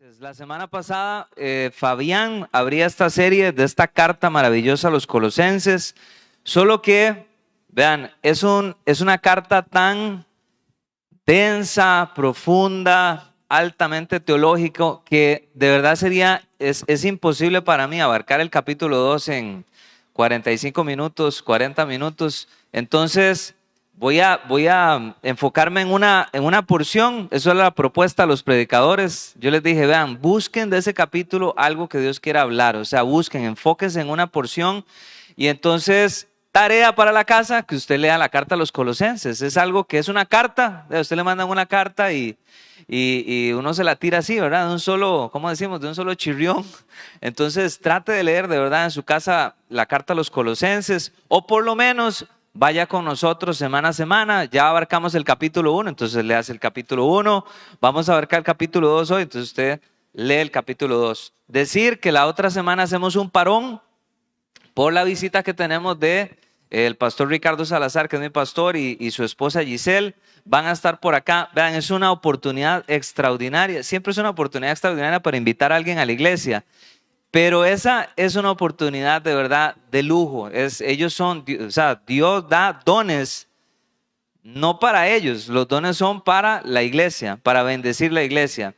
Pues la semana pasada Fabián abría esta serie de esta carta maravillosa a los colosenses, solo que, vean, es una carta tan densa, profunda, altamente teológico, que de verdad es imposible para mí abarcar el capítulo 2 en 45 minutos, 40 minutos. Entonces voy a enfocarme en una porción. Eso es la propuesta a los predicadores. Yo les dije, vean, busquen de ese capítulo algo que Dios quiera hablar. O sea, busquen, enfóquense en una porción. Y entonces, tarea para la casa, que usted lea la carta a los colosenses. Es algo que es una carta. A usted le mandan una carta y uno se la tira así, ¿verdad? De un solo, ¿cómo decimos? De un solo chirrión. Entonces, trate de leer de verdad en su casa la carta a los colosenses, o por lo menos vaya con nosotros semana a semana. Ya abarcamos el capítulo 1, entonces leas el capítulo 1. Vamos a abarcar el capítulo 2 hoy, entonces usted lee el capítulo 2. Decir que la otra semana hacemos un parón por la visita que tenemos de el pastor Ricardo Salazar, que es mi pastor, y su esposa Giselle. Van a estar por acá. Vean, es una oportunidad extraordinaria. Siempre es una oportunidad extraordinaria para invitar a alguien a la iglesia. Pero esa es una oportunidad de verdad de lujo. Ellos son, o sea, Dios da dones, no para ellos. Los dones son para la iglesia, para bendecir la iglesia.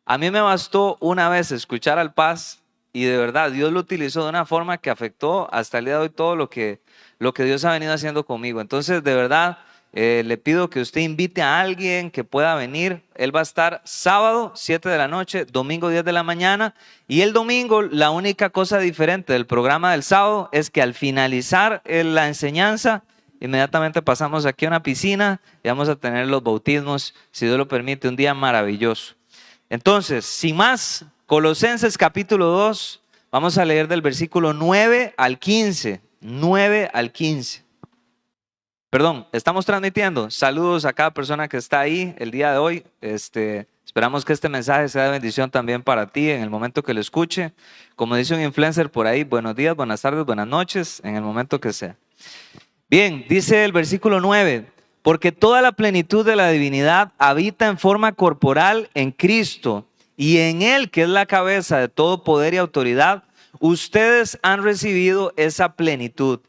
A mí me bastó una vez escuchar al Paz y de verdad Dios lo utilizó de una forma que afectó hasta el día de hoy todo lo que Dios ha venido haciendo conmigo. Entonces, de verdad, le pido que usted invite a alguien que pueda venir. Él va a estar sábado 7 de la noche, domingo 10 de la mañana. Y el domingo, la única cosa diferente del programa del sábado es que al finalizar la enseñanza, inmediatamente pasamos aquí a una piscina y vamos a tener los bautismos, si Dios lo permite, un día maravilloso. Entonces, sin más, Colosenses capítulo 2, vamos a leer del versículo 9 al 15. 9 al 15. Perdón, estamos transmitiendo. Saludos a cada persona que está ahí el día de hoy. Esperamos que este mensaje sea de bendición también para ti en el momento que lo escuche. Como dice un influencer por ahí, buenos días, buenas tardes, buenas noches, en el momento que sea. Bien, dice el versículo 9, porque toda la plenitud de la divinidad habita en forma corporal en Cristo, y en Él, que es la cabeza de todo poder y autoridad, ustedes han recibido esa plenitud.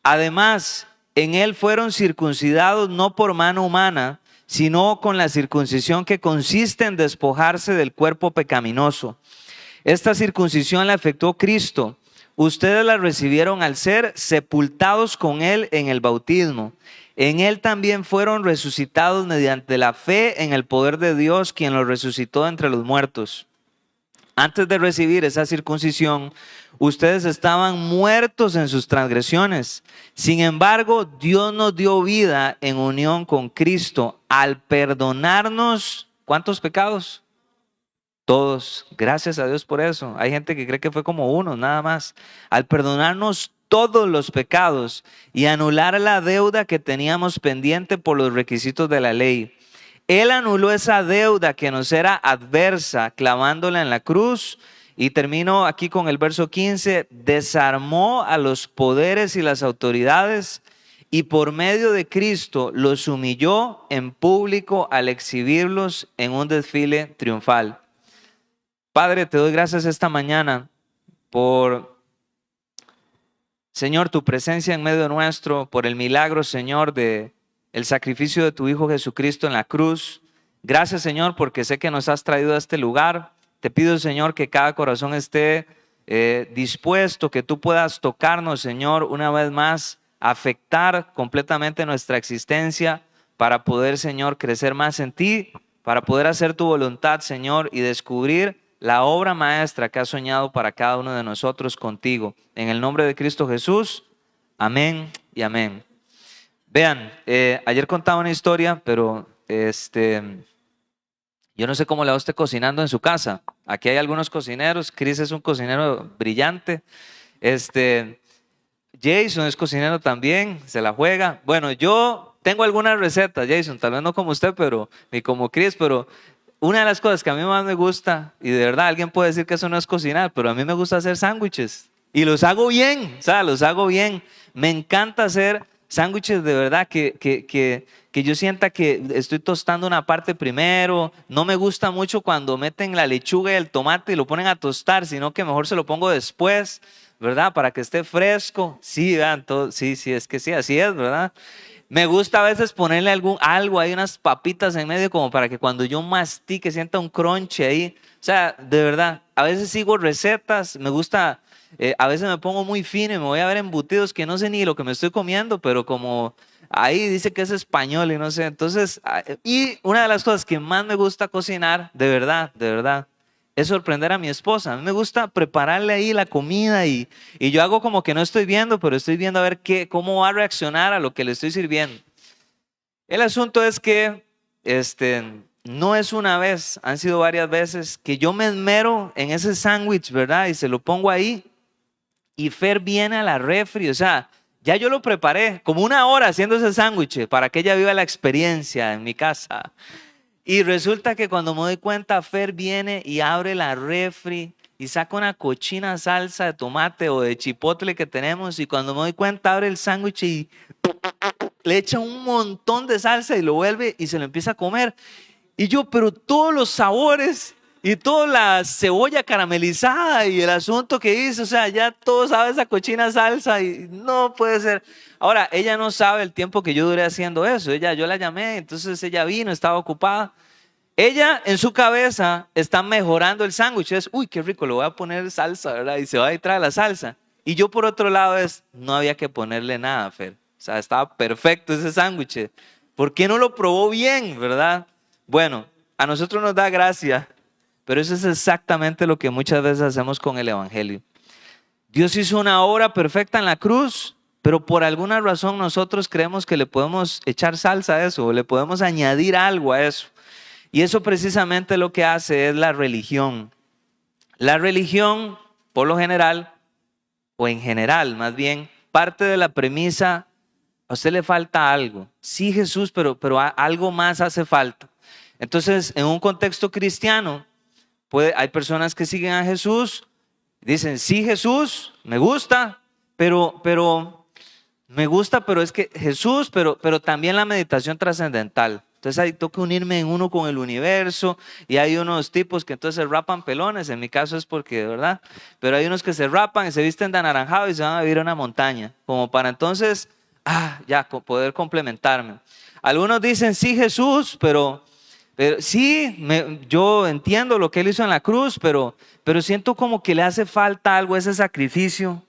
Además, en Él fueron circuncidados no por mano humana, sino con la circuncisión que consiste en despojarse del cuerpo pecaminoso. Esta circuncisión la efectuó Cristo. Ustedes la recibieron al ser sepultados con Él en el bautismo. En Él también fueron resucitados mediante la fe en el poder de Dios, quien los resucitó entre los muertos. Antes de recibir esa circuncisión, ustedes estaban muertos en sus transgresiones. Sin embargo, Dios nos dio vida en unión con Cristo al perdonarnos, ¿cuántos pecados? Todos. Gracias a Dios por eso. Hay gente que cree que fue como uno, nada más. Al perdonarnos todos los pecados y anular la deuda que teníamos pendiente por los requisitos de la ley. Él anuló esa deuda que nos era adversa, clavándola en la cruz. Y termino aquí con el verso 15. Desarmó a los poderes y las autoridades y por medio de Cristo los humilló en público al exhibirlos en un desfile triunfal. Padre, te doy gracias esta mañana por, Señor, tu presencia en medio nuestro, por el milagro, Señor, de el sacrificio de tu Hijo Jesucristo en la cruz. Gracias, Señor, porque sé que nos has traído a este lugar. Te pido, Señor, que cada corazón esté dispuesto, que tú puedas tocarnos, Señor, una vez más, afectar completamente nuestra existencia para poder, Señor, crecer más en ti, para poder hacer tu voluntad, Señor, y descubrir la obra maestra que has soñado para cada uno de nosotros contigo. En el nombre de Cristo Jesús, amén y amén. Vean, ayer contaba una historia, pero yo no sé cómo le va usted cocinando en su casa. Aquí hay algunos cocineros. Chris es un cocinero brillante. Jason es cocinero también, se la juega. Bueno, yo tengo algunas recetas, Jason, tal vez no como usted, ni como Chris, pero una de las cosas que a mí más me gusta, y de verdad alguien puede decir que eso no es cocinar, pero a mí me gusta hacer sándwiches. Y los hago bien, o sea, los hago bien. Me encanta hacer sándwiches de verdad que yo sienta que estoy tostando una parte primero. No me gusta mucho cuando meten la lechuga y el tomate y lo ponen a tostar, sino que mejor se lo pongo después, ¿verdad? Para que esté fresco. Sí, vean, todo, sí, sí, es que sí, así es, ¿verdad? Me gusta a veces ponerle algo, hay unas papitas en medio como para que cuando yo mastique sienta un crunch ahí. O sea, de verdad, a veces sigo recetas, me gusta, a veces me pongo muy fino y me voy a ver embutidos que no sé ni lo que me estoy comiendo, pero como ahí dice que es español y no sé. Entonces, y una de las cosas que más me gusta cocinar, de verdad, es sorprender a mi esposa. A mí me gusta prepararle ahí la comida y yo hago como que no estoy viendo, pero estoy viendo a ver cómo va a reaccionar a lo que le estoy sirviendo. El asunto es que no es una vez, han sido varias veces que yo me esmero en ese sándwich, ¿verdad? Y se lo pongo ahí y Fer viene a la refri, o sea, ya yo lo preparé como una hora haciendo ese sándwich para que ella viva la experiencia en mi casa. Y resulta que cuando me doy cuenta, Fer viene y abre la refri y saca una cochina salsa de tomate o de chipotle que tenemos. Y cuando me doy cuenta, abre el sándwich y le echa un montón de salsa y lo vuelve y se lo empieza a comer. Y yo, pero todos los sabores y toda la cebolla caramelizada y el asunto que hizo, o sea, ya todo sabe esa cochina salsa y no puede ser. Ahora, ella no sabe el tiempo que yo duré haciendo eso. Yo la llamé, entonces ella vino, estaba ocupada. Ella en su cabeza está mejorando el sándwich. Es, uy, qué rico, le voy a poner salsa, ¿verdad? Y se va a traer la salsa. Y yo por otro lado no había que ponerle nada, Fer. O sea, estaba perfecto ese sándwich. ¿Por qué no lo probó bien, verdad? Bueno, a nosotros nos da gracia, pero eso es exactamente lo que muchas veces hacemos con el Evangelio. Dios hizo una obra perfecta en la cruz, pero por alguna razón nosotros creemos que le podemos echar salsa a eso, o le podemos añadir algo a eso. Y eso precisamente lo que hace es la religión. La religión, por lo general, o en general más bien, parte de la premisa, a usted le falta algo. Sí, Jesús, pero algo más hace falta. Entonces, en un contexto cristiano, hay personas que siguen a Jesús, dicen, sí, Jesús, me gusta, pero me gusta, pero es que Jesús, pero también la meditación trascendental. Entonces ahí toca unirme en uno con el universo y hay unos tipos que entonces se rapan pelones, en mi caso es porque de verdad, pero hay unos que se rapan y se visten de anaranjado y se van a vivir a una montaña, como para entonces, ya poder complementarme. Algunos dicen, sí Jesús, pero sí, yo entiendo lo que él hizo en la cruz, pero siento como que le hace falta algo, ese sacrificio.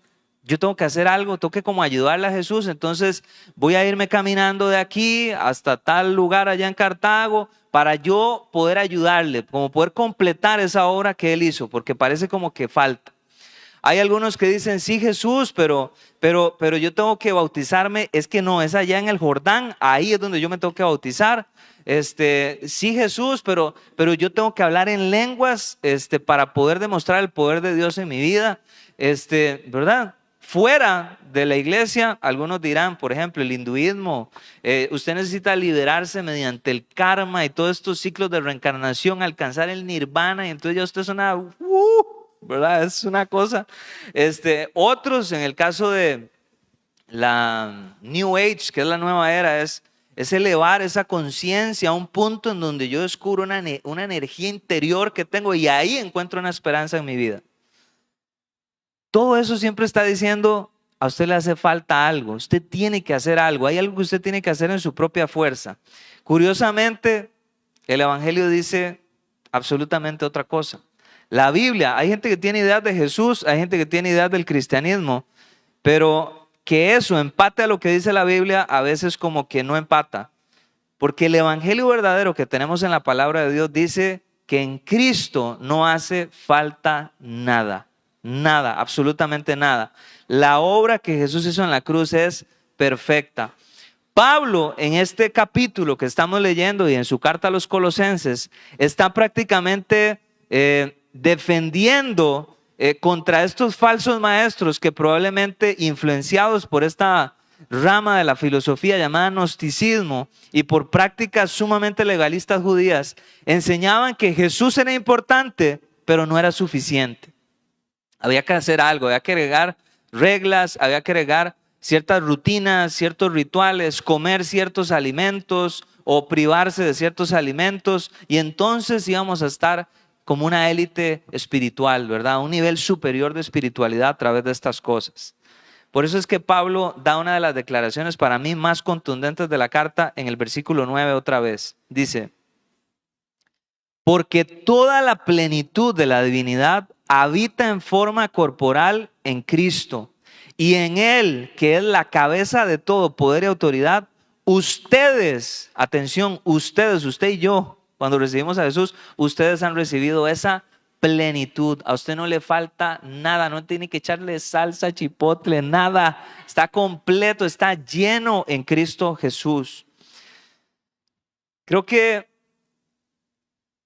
Yo tengo que hacer algo, tengo que como ayudarle a Jesús, entonces voy a irme caminando de aquí hasta tal lugar allá en Cartago para yo poder ayudarle, como poder completar esa obra que él hizo, porque parece como que falta. Hay algunos que dicen, sí Jesús, pero yo tengo que bautizarme, es que no, es allá en el Jordán, ahí es donde yo me tengo que bautizar. Sí Jesús, pero yo tengo que hablar en lenguas, para poder demostrar el poder de Dios en mi vida, ¿verdad? Fuera de la iglesia, algunos dirán, por ejemplo, el hinduismo, usted necesita liberarse mediante el karma y todos estos ciclos de reencarnación, alcanzar el nirvana, y entonces ya usted es una, ¿verdad? Es una cosa. Otros, en el caso de la New Age, que es la nueva era, es elevar esa conciencia a un punto en donde yo descubro una energía interior que tengo y ahí encuentro una esperanza en mi vida. Todo eso siempre está diciendo, a usted le hace falta algo, usted tiene que hacer algo, hay algo que usted tiene que hacer en su propia fuerza. Curiosamente, el Evangelio dice absolutamente otra cosa. La Biblia, hay gente que tiene ideas de Jesús, hay gente que tiene ideas del cristianismo, pero que eso empate a lo que dice la Biblia, a veces como que no empata. Porque el Evangelio verdadero que tenemos en la palabra de Dios dice que en Cristo no hace falta nada. Nada, absolutamente nada. La obra que Jesús hizo en la cruz es perfecta. Pablo, en este capítulo que estamos leyendo y en su carta a los Colosenses, está prácticamente defendiendo contra estos falsos maestros que probablemente influenciados por esta rama de la filosofía llamada gnosticismo y por prácticas sumamente legalistas judías, enseñaban que Jesús era importante, pero no era suficiente. Había que hacer algo, había que agregar reglas, había que agregar ciertas rutinas, ciertos rituales, comer ciertos alimentos o privarse de ciertos alimentos, y entonces íbamos a estar como una élite espiritual, ¿verdad? Un nivel superior de espiritualidad a través de estas cosas. Por eso es que Pablo da una de las declaraciones para mí más contundentes de la carta en el versículo 9 otra vez. Dice: porque toda la plenitud de la divinidad habita en forma corporal en Cristo, y en Él, que es la cabeza de todo poder y autoridad, ustedes, atención, ustedes, usted y yo, cuando recibimos a Jesús, ustedes han recibido esa plenitud. A usted no le falta nada, no tiene que echarle salsa, chipotle, nada. Está completo, está lleno en Cristo Jesús. Creo que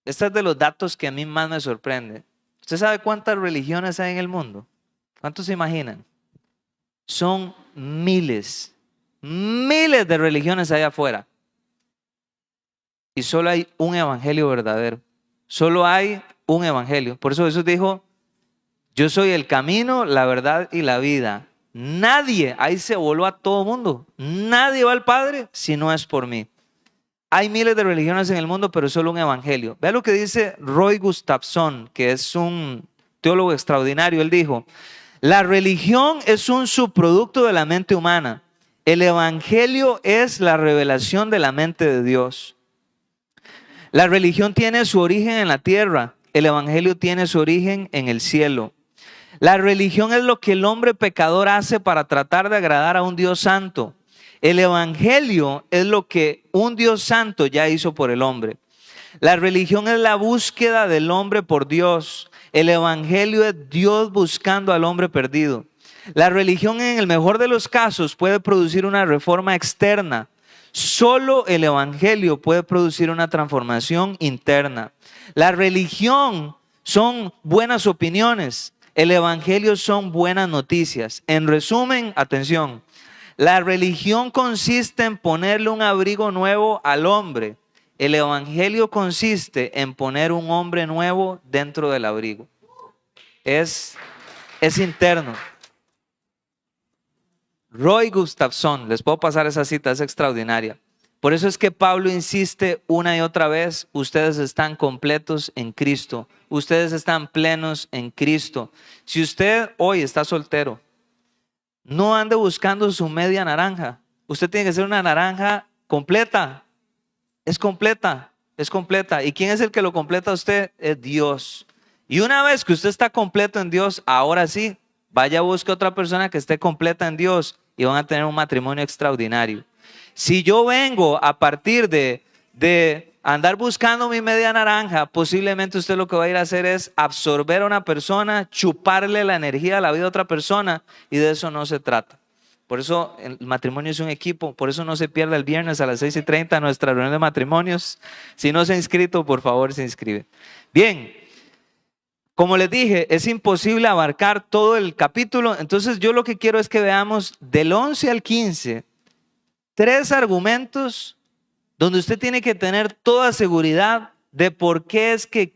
este es de los datos que a mí más me sorprende. ¿Usted sabe cuántas religiones hay en el mundo? ¿Cuántos se imaginan? Son miles, miles de religiones allá afuera. Y solo hay un evangelio verdadero. Solo hay un evangelio. Por eso Jesús dijo: yo soy el camino, la verdad y la vida. Nadie, ahí se voló a todo mundo. Nadie va al Padre si no es por mí. Hay miles de religiones en el mundo, pero solo un evangelio. Vea lo que dice Roy Gustafson, que es un teólogo extraordinario. Él dijo: la religión es un subproducto de la mente humana. El evangelio es la revelación de la mente de Dios. La religión tiene su origen en la tierra. El evangelio tiene su origen en el cielo. La religión es lo que el hombre pecador hace para tratar de agradar a un Dios santo. El evangelio es lo que un Dios santo ya hizo por el hombre. La religión es la búsqueda del hombre por Dios. El evangelio es Dios buscando al hombre perdido. La religión, en el mejor de los casos, puede producir una reforma externa. Solo el evangelio puede producir una transformación interna. La religión son buenas opiniones. El evangelio son buenas noticias. En resumen, atención, la religión consiste en ponerle un abrigo nuevo al hombre. El evangelio consiste en poner un hombre nuevo dentro del abrigo. Es interno. Roy Gustafson, les puedo pasar esa cita, es extraordinaria. Por eso es que Pablo insiste una y otra vez: ustedes están completos en Cristo, ustedes están plenos en Cristo. Si usted hoy está soltero, no ande buscando su media naranja. Usted tiene que ser una naranja completa. Es completa, es completa. ¿Y quién es el que lo completa a usted? Es Dios. Y una vez que usted está completo en Dios, ahora sí, vaya a buscar otra persona que esté completa en Dios y van a tener un matrimonio extraordinario. Si yo vengo a partir de andar buscando mi media naranja, posiblemente usted lo que va a ir a hacer es absorber a una persona, chuparle la energía a la vida de otra persona, y de eso no se trata. Por eso el matrimonio es un equipo. Por eso no se pierda el viernes a las 6:30 nuestra reunión de matrimonios. Si no se ha inscrito, por favor se inscribe. Bien, como les dije, es imposible abarcar todo el capítulo. Entonces yo lo que quiero es que veamos del 11 al 15 3 argumentos donde usted tiene que tener toda seguridad de por qué es que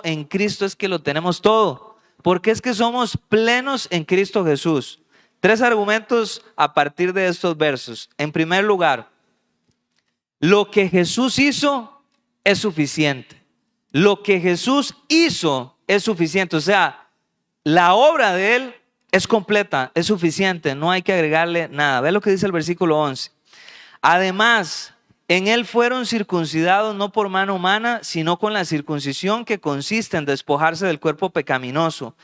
en Cristo es que lo tenemos todo. ¿Por qué es que somos plenos en Cristo Jesús? 3 argumentos a partir de estos versos. En primer lugar, lo que Jesús hizo es suficiente. Lo que Jesús hizo es suficiente. O sea, la obra de Él es completa, es suficiente. No hay que agregarle nada. Ve lo que dice el versículo 11. Además, en Él fueron circuncidados no por mano humana, sino con la circuncisión que consiste en despojarse del cuerpo pecaminoso.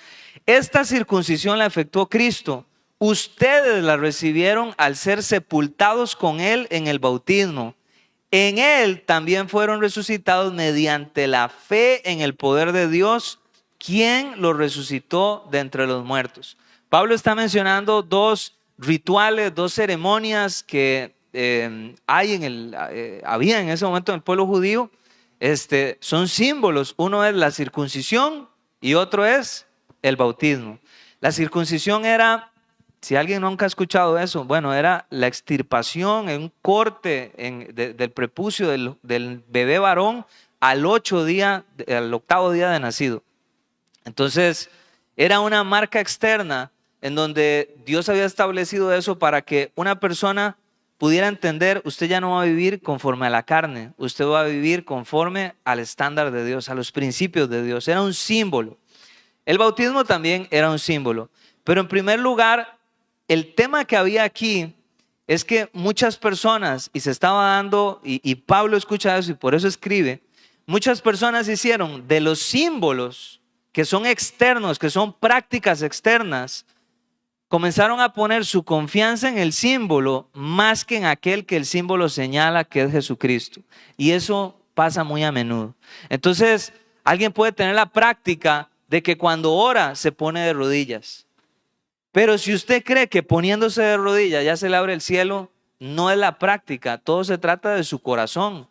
Esta circuncisión la efectuó Cristo. Ustedes la recibieron al ser sepultados con Él en el bautismo. En Él también fueron resucitados mediante la fe en el poder de Dios, quien los resucitó de entre los muertos. Pablo está mencionando 2 rituales, 2 ceremonias que había en ese momento en el pueblo judío. Son símbolos. Uno es la circuncisión y otro es el bautismo. La circuncisión era, si alguien nunca ha escuchado eso, bueno, era la extirpación, un corte del prepucio del bebé varón al 8º día de nacido. Entonces era una marca externa en donde Dios había establecido eso para que una persona pudiera entender, usted ya no va a vivir conforme a la carne, usted va a vivir conforme al estándar de Dios, a los principios de Dios. Era un símbolo. El bautismo también era un símbolo. Pero en primer lugar, el tema que había aquí es que muchas personas, y se estaba dando, y Pablo escucha eso y por eso escribe, muchas personas hicieron de los símbolos que son externos, que son prácticas externas, comenzaron a poner su confianza en el símbolo más que en aquel que el símbolo señala, que es Jesucristo. Y eso pasa muy a menudo. Entonces, alguien puede tener la práctica de que cuando ora se pone de rodillas. Pero si usted cree que poniéndose de rodillas ya se le abre el cielo, no es la práctica, todo se trata de su corazón.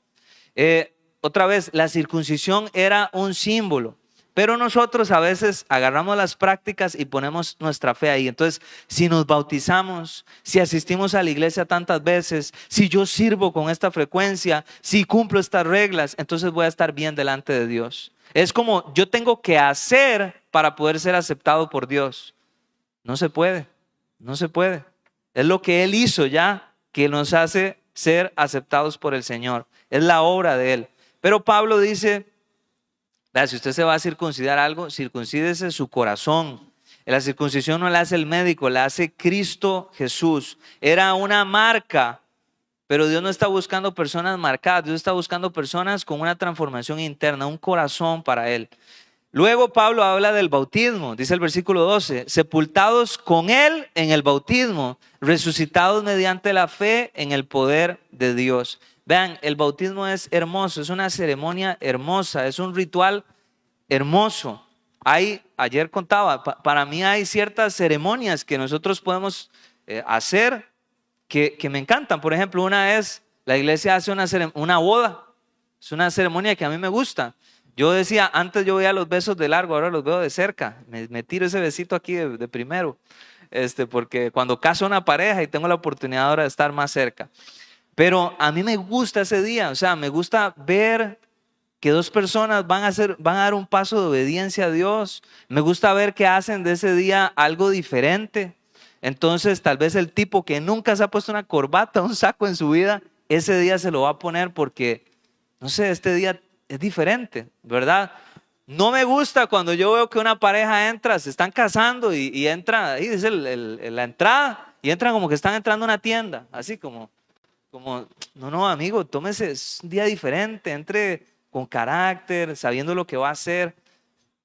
Otra vez, la circuncisión era un símbolo, pero nosotros a veces agarramos las prácticas y ponemos nuestra fe ahí. Entonces, si nos bautizamos, si asistimos a la iglesia tantas veces, si yo sirvo con esta frecuencia, si cumplo estas reglas, entonces voy a estar bien delante de Dios. Es como yo tengo que hacer para poder ser aceptado por Dios. No se puede, no se puede. Es lo que Él hizo ya que nos hace ser aceptados por el Señor. Es la obra de Él. Pero Pablo dice, si usted se va a circuncidar algo, circuncídese su corazón. La circuncisión no la hace el médico, la hace Cristo Jesús. Era una marca, pero Dios no está buscando personas marcadas. Dios está buscando personas con una transformación interna, un corazón para Él. Luego Pablo habla del bautismo, dice el versículo 12, sepultados con Él en el bautismo, resucitados mediante la fe en el poder de Dios. Vean, el bautismo es hermoso, es una ceremonia hermosa, es un ritual hermoso. Ayer contaba, para mí hay ciertas ceremonias que nosotros podemos hacer que me encantan. Por ejemplo, una es, la iglesia hace una boda, es una ceremonia que a mí me gusta. Yo decía, antes yo veía los besos de largo, ahora los veo de cerca. Me tiro ese besito aquí de primero, porque cuando caso una pareja y tengo la oportunidad ahora de estar más cerca. Pero a mí me gusta ese día, o sea, me gusta ver que dos personas van a dar un paso de obediencia a Dios. Me gusta ver que hacen de ese día algo diferente. Entonces, tal vez el tipo que nunca se ha puesto una corbata, un saco en su vida, ese día se lo va a poner porque, no sé, este día es diferente, ¿verdad? No me gusta cuando yo veo que una pareja entra, se están casando y entra, ahí dice la entrada, y entran como que están entrando a una tienda, así como, no, amigo, tómese, es un día diferente, entre con carácter, sabiendo lo que va a hacer.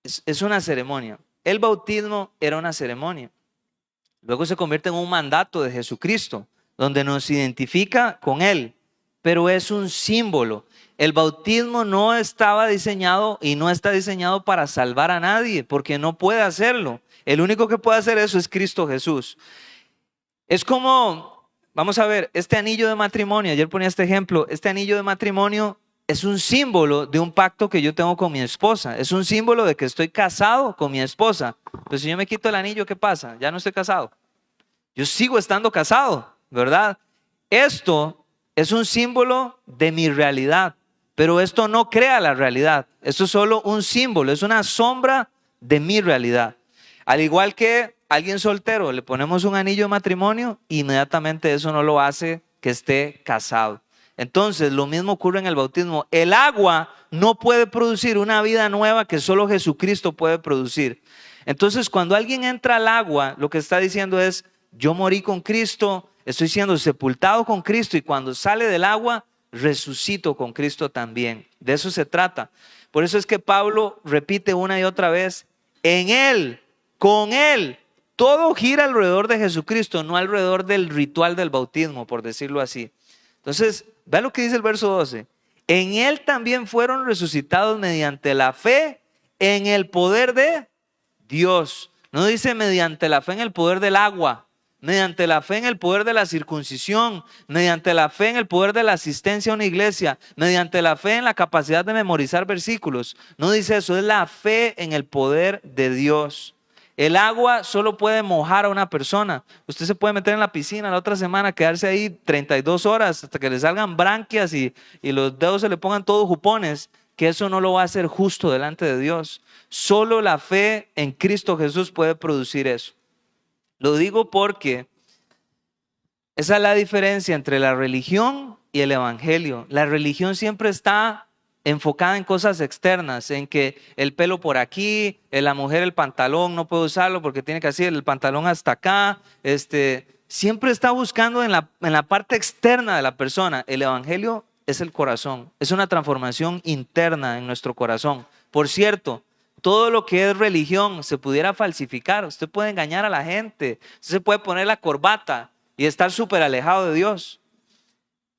Es una ceremonia. El bautismo era una ceremonia. Luego se convierte en un mandato de Jesucristo, donde nos identifica con Él, pero es un símbolo. El bautismo no estaba diseñado y no está diseñado para salvar a nadie, porque no puede hacerlo. El único que puede hacer eso es Cristo Jesús. Es como, vamos a ver, este anillo de matrimonio, ayer ponía este ejemplo, este anillo de matrimonio es un símbolo de un pacto que yo tengo con mi esposa. Es un símbolo de que estoy casado con mi esposa. Pero si yo me quito el anillo, ¿qué pasa? Ya no estoy casado. Yo sigo estando casado, ¿verdad? Esto es un símbolo de mi realidad. Pero esto no crea la realidad. Esto es solo un símbolo, es una sombra de mi realidad. Al igual que alguien soltero, le ponemos un anillo de matrimonio, inmediatamente eso no lo hace que esté casado. Entonces, lo mismo ocurre en el bautismo. El agua no puede producir una vida nueva que solo Jesucristo puede producir. Entonces, cuando alguien entra al agua, lo que está diciendo es, yo morí con Cristo, estoy siendo sepultado con Cristo, y cuando sale del agua, resucito con Cristo también. De eso se trata. Por eso es que Pablo repite una y otra vez, en Él, con Él, todo gira alrededor de Jesucristo, no alrededor del ritual del bautismo, por decirlo así. Entonces, vean lo que dice el verso 12. En Él también fueron resucitados mediante la fe en el poder de Dios. No dice mediante la fe en el poder del agua, mediante la fe en el poder de la circuncisión, mediante la fe en el poder de la asistencia a una iglesia, mediante la fe en la capacidad de memorizar versículos. No dice eso, es la fe en el poder de Dios. El agua solo puede mojar a una persona. Usted se puede meter en la piscina la otra semana, quedarse ahí 32 horas hasta que le salgan branquias y los dedos se le pongan todos jupones, que eso no lo va a hacer justo delante de Dios. Solo la fe en Cristo Jesús puede producir eso. Lo digo porque esa es la diferencia entre la religión y el evangelio. La religión siempre está enfocada en cosas externas, en que el pelo por aquí, la mujer el pantalón no puede usarlo porque tiene que hacer el pantalón hasta acá. Siempre está buscando en la parte externa de la persona. El evangelio es el corazón, es una transformación interna en nuestro corazón. Por cierto, todo lo que es religión se pudiera falsificar. Usted puede engañar a la gente, usted se puede poner la corbata y estar súper alejado de Dios.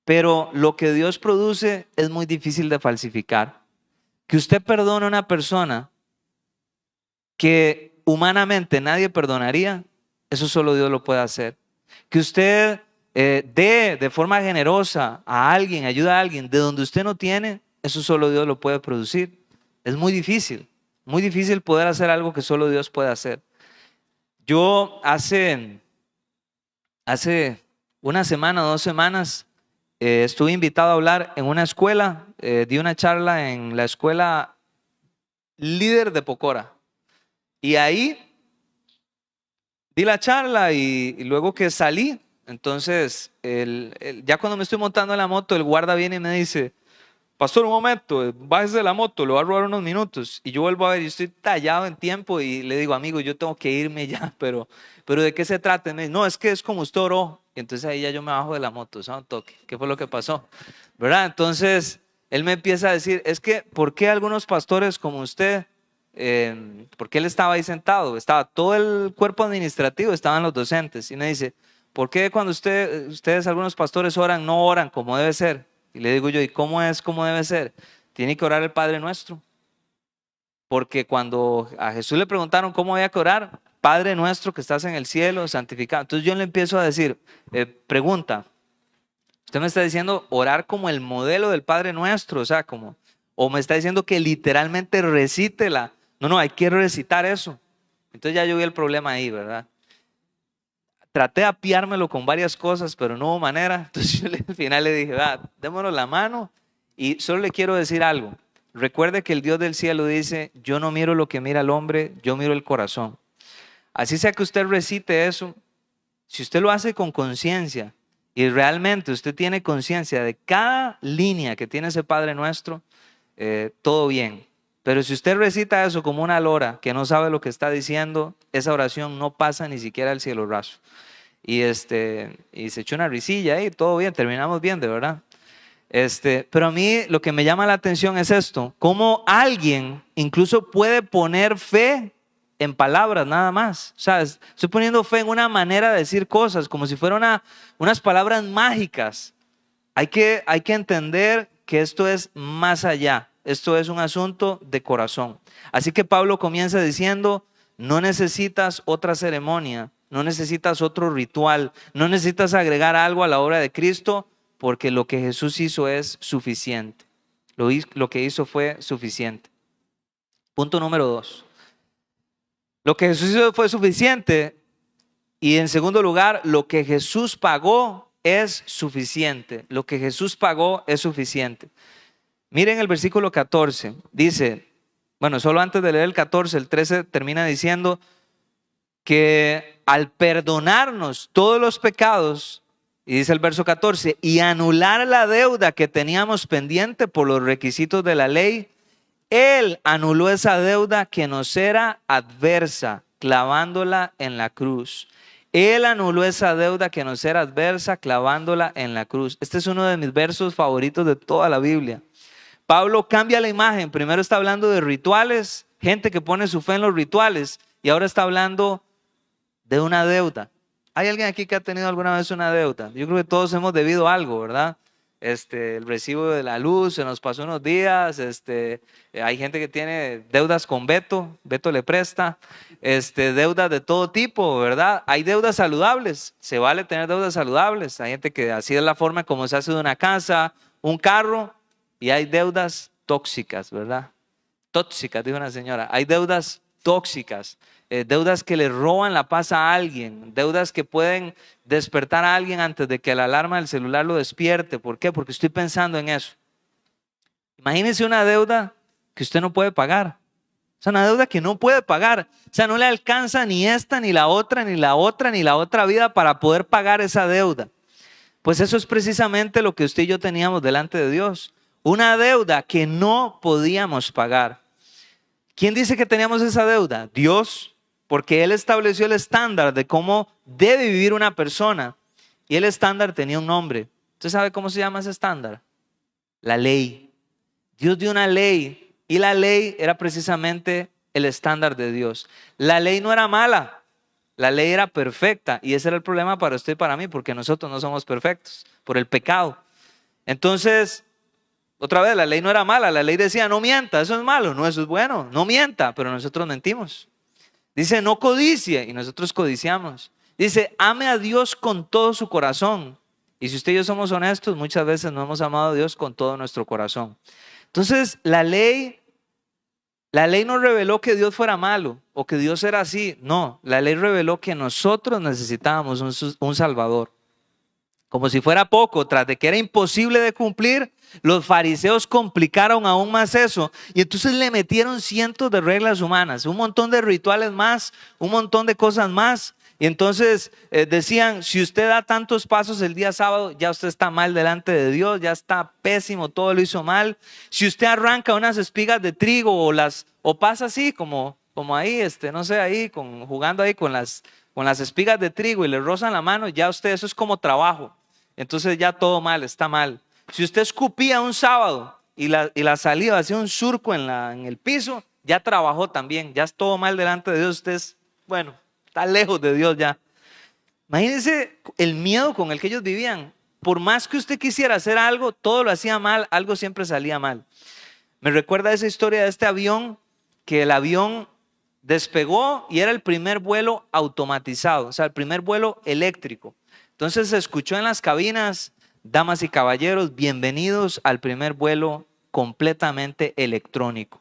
Pero lo que Dios produce es muy difícil de falsificar. Que usted perdone a una persona que humanamente nadie perdonaría, eso solo Dios lo puede hacer. Que usted dé de forma generosa a alguien, ayuda a alguien de donde usted no tiene, eso solo Dios lo puede producir. Es muy difícil poder hacer algo que solo Dios puede hacer. Yo hace una semana o 2 semanas estuve invitado a hablar en una escuela, di una charla en la escuela líder de Pocora. Y ahí di la charla y luego que salí, entonces ya cuando me estoy montando en la moto, el guarda viene y me dice: pastor, un momento, bájese de la moto, le voy a robar unos minutos. Y yo vuelvo a ver, yo estoy tallado en tiempo y le digo: amigo, yo tengo que irme ya, pero ¿de qué se trata? Y me dice: no, es que es como usted oró. Y entonces ahí ya yo me bajo de la moto, ¿sabes? Un toque, ¿qué fue lo que pasó? ¿Verdad? Entonces él me empieza a decir: es que, ¿por qué algunos pastores como usted, porque él estaba ahí sentado, estaba todo el cuerpo administrativo, estaban los docentes, y me dice: ¿por qué cuando ustedes, algunos pastores oran, no oran como debe ser? Y le digo yo: ¿y cómo es, cómo debe ser? Tiene que orar el Padre Nuestro. Porque cuando a Jesús le preguntaron cómo había que orar, Padre Nuestro que estás en el cielo, santificado. Entonces yo le empiezo a decir, pregunta, usted me está diciendo orar como el modelo del Padre Nuestro, o sea, o me está diciendo que literalmente recítela. No, hay que recitar eso. Entonces ya yo vi el problema ahí, ¿verdad? Traté de apiármelo con varias cosas, pero no hubo manera. Entonces yo al final le dije: démonos la mano y solo le quiero decir algo. Recuerde que el Dios del cielo dice: yo no miro lo que mira el hombre, yo miro el corazón. Así sea que usted recite eso, si usted lo hace con conciencia y realmente usted tiene conciencia de cada línea que tiene ese Padre Nuestro, todo bien. Pero si usted recita eso como una lora que no sabe lo que está diciendo, esa oración no pasa ni siquiera al cielo raso. Y se echó una risilla y todo bien, terminamos bien, de verdad. Pero a mí lo que me llama la atención es esto: cómo alguien incluso puede poner fe en palabras nada más. O sea, estoy poniendo fe en una manera de decir cosas, como si fueran unas palabras mágicas. Hay que entender que esto es más allá. Esto es un asunto de corazón. Así que Pablo comienza diciendo: no necesitas otra ceremonia, no necesitas otro ritual, no necesitas agregar algo a la obra de Cristo, porque lo que Jesús hizo es suficiente. Lo que hizo fue suficiente. Punto número 2. Lo que Jesús hizo fue suficiente. Y en segundo lugar, lo que Jesús pagó es suficiente. Lo que Jesús pagó es suficiente. Miren el versículo 14. Dice, bueno, solo antes de leer el 14, el 13 termina diciendo que al perdonarnos todos los pecados, y dice el verso 14, y anular la deuda que teníamos pendiente por los requisitos de la ley, Él anuló esa deuda que nos era adversa, clavándola en la cruz. Él anuló esa deuda que nos era adversa, clavándola en la cruz. Este es uno de mis versos favoritos de toda la Biblia. Pablo cambia la imagen. Primero está hablando de rituales, gente que pone su fe en los rituales, y ahora está hablando de una deuda. ¿Hay alguien aquí que ha tenido alguna vez una deuda? Yo creo que todos hemos debido algo, ¿verdad? El recibo de la luz se nos pasó unos días. Hay gente que tiene deudas con Beto le presta, deudas de todo tipo, ¿verdad? Hay deudas saludables, se vale tener deudas saludables. Hay gente que así es la forma como se hace de una casa, un carro, y hay deudas tóxicas, ¿verdad? Tóxicas, dijo una señora. Hay deudas tóxicas, deudas que le roban la paz a alguien, deudas que pueden despertar a alguien antes de que la alarma del celular lo despierte. ¿Por qué? Porque estoy pensando en eso. Imagínese una deuda que usted no puede pagar. O sea, una deuda que no puede pagar. O sea, no le alcanza ni esta, ni la otra, ni la otra, ni la otra vida para poder pagar esa deuda. Pues eso es precisamente lo que usted y yo teníamos delante de Dios. Una deuda que no podíamos pagar. ¿Quién dice que teníamos esa deuda? Dios, porque Él estableció el estándar de cómo debe vivir una persona. Y el estándar tenía un nombre. ¿Usted sabe cómo se llama ese estándar? La ley. Dios dio una ley y la ley era precisamente el estándar de Dios. La ley no era mala, la ley era perfecta y ese era el problema para usted y para mí porque nosotros no somos perfectos por el pecado. Entonces, otra vez, la ley no era mala, la ley decía no mienta, eso es malo, no, eso es bueno, no mienta, pero nosotros mentimos. Dice no codicie y nosotros codiciamos. Dice ame a Dios con todo su corazón. Y si usted y yo somos honestos, muchas veces no hemos amado a Dios con todo nuestro corazón. Entonces, la ley no reveló que Dios fuera malo o que Dios era así. No, la ley reveló que nosotros necesitábamos un Salvador. Como si fuera poco, tras de que era imposible de cumplir, los fariseos complicaron aún más eso. Y entonces le metieron cientos de reglas humanas, un montón de rituales más, un montón de cosas más. Y entonces decían, si usted da tantos pasos el día sábado, ya usted está mal delante de Dios, ya está pésimo, todo lo hizo mal. Si usted arranca unas espigas de trigo o pasa así como ahí, no sé, ahí jugando ahí con las espigas de trigo y le rozan la mano, ya usted, eso es como trabajo. Entonces ya todo mal, está mal. Si usted escupía un sábado y la saliva hacía un surco en el piso, ya trabajó también, ya es todo mal delante de Dios, usted es, bueno, está lejos de Dios ya. Imagínense el miedo con el que ellos vivían. Por más que usted quisiera hacer algo, todo lo hacía mal, algo siempre salía mal. Me recuerda esa historia de este avión, que el avión despegó y era el primer vuelo automatizado, o sea, el primer vuelo eléctrico. Entonces se escuchó en las cabinas, damas y caballeros, bienvenidos al primer vuelo completamente electrónico.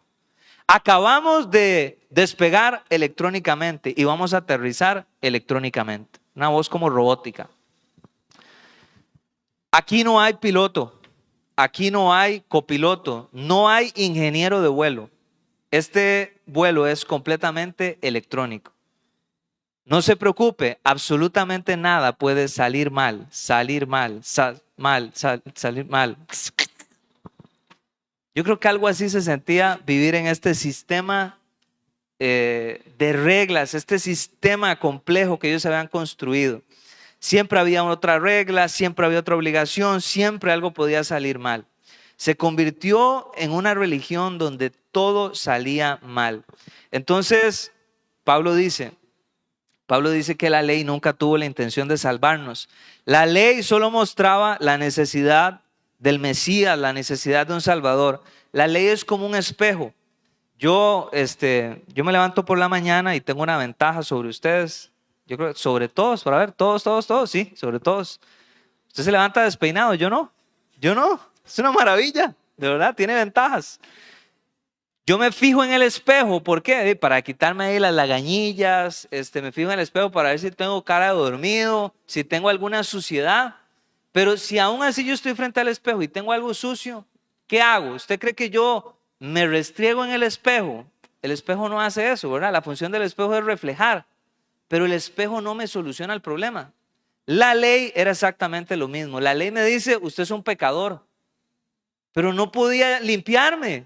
Acabamos de despegar electrónicamente y vamos a aterrizar electrónicamente. Una voz como robótica. Aquí no hay piloto, aquí no hay copiloto, no hay ingeniero de vuelo. Este vuelo es completamente electrónico. No se preocupe, absolutamente nada puede salir mal, salir mal, salir mal. Yo creo que algo así se sentía vivir en este sistema de reglas, este sistema complejo que ellos habían construido. Siempre había otra regla, siempre había otra obligación, siempre algo podía salir mal. Se convirtió en una religión donde todo salía mal. Entonces, Pablo dice que la ley nunca tuvo la intención de salvarnos. La ley solo mostraba la necesidad del Mesías, la necesidad de un Salvador. La ley es como un espejo. Yo me levanto por la mañana y tengo una ventaja sobre ustedes. Yo creo sobre todos, para ver, todos, sí, sobre todos. Usted se levanta despeinado, yo no. Es una maravilla, de verdad, tiene ventajas. Yo me fijo en el espejo, ¿por qué? Para quitarme ahí las lagañillas, me fijo en el espejo para ver si tengo cara de dormido, si tengo alguna suciedad. Pero si aún así yo estoy frente al espejo y tengo algo sucio, ¿qué hago? ¿Usted cree que yo me restriego en el espejo? El espejo no hace eso, ¿verdad? La función del espejo es reflejar, pero el espejo no me soluciona el problema. La ley era exactamente lo mismo. La ley me dice, usted es un pecador. Pero no podía limpiarme.